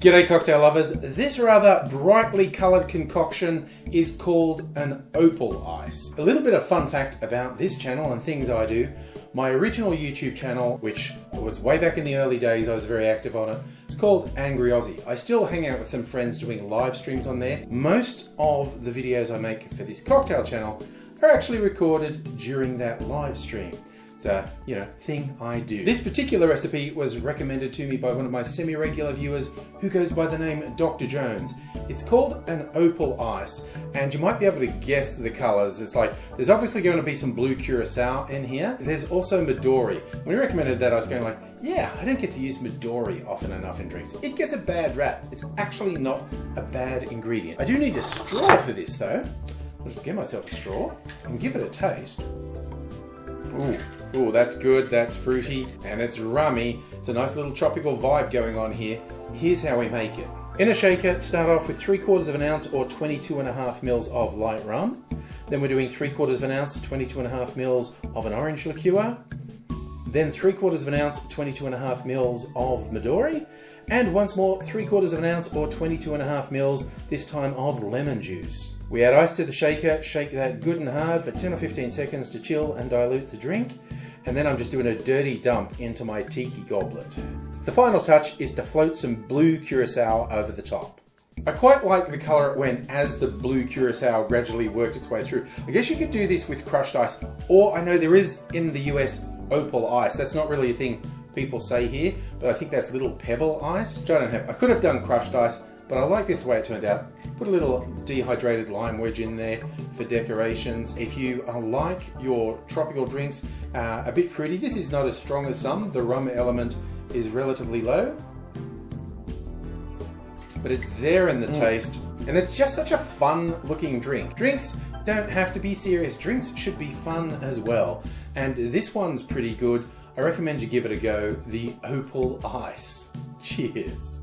G'day cocktail lovers, this rather brightly coloured concoction is called an Opal Ice. A little bit of fun fact about this channel and things I do. My original YouTube channel, which was way back in the early days, I was very active on it, it's called Angry Aussie. I still hang out with some friends doing live streams on there. Most of the videos I make for this cocktail channel are actually recorded during that live stream. It's a, thing I do. This particular recipe was recommended to me by one of my semi-regular viewers who goes by the name Dr. Jones. It's called an Opal Ice, and you might be able to guess the colours. It's like, there's obviously going to be some blue curacao in here. There's also midori. When he recommended that, I was going like, yeah, I don't get to use midori often enough in drinks. It gets a bad rap. It's actually not a bad ingredient. I do need a straw for this though. I'll just get myself a straw and give it a taste. Ooh, that's good, that's fruity, and it's rummy. It's a nice little tropical vibe going on here. Here's how we make it. In a shaker, start off with 3/4 ounce or 22.5 mils of light rum. Then we're doing 3/4 ounce, 22.5 mils of an orange liqueur. Then 3/4 ounce, 22.5 mils of midori. And once more, 3/4 ounce or 22.5 mils, this time of lemon juice. We add ice to the shaker, shake that good and hard for 10 or 15 seconds to chill and dilute the drink. And then I'm just doing a dirty dump into my tiki goblet. The final touch is to float some blue curacao over the top. I quite like the colour it went as the blue curacao gradually worked its way through. I guess you could do this with crushed ice, or I know there is in the US Opal Ice. That's not really a thing people say here, but I think that's little pebble ice, which I don't have. I could have done crushed ice, but I like this way it turned out. Put a little dehydrated lime wedge in there for decorations. If you like your tropical drinks a bit fruity, this is not as strong as some. The rum element is relatively low, but it's there in the taste, and it's just such a fun looking drink. Drinks don't have to be serious. Drinks should be fun as well, and this one's pretty good. I recommend you give it a go, the Opal Ice. Cheers.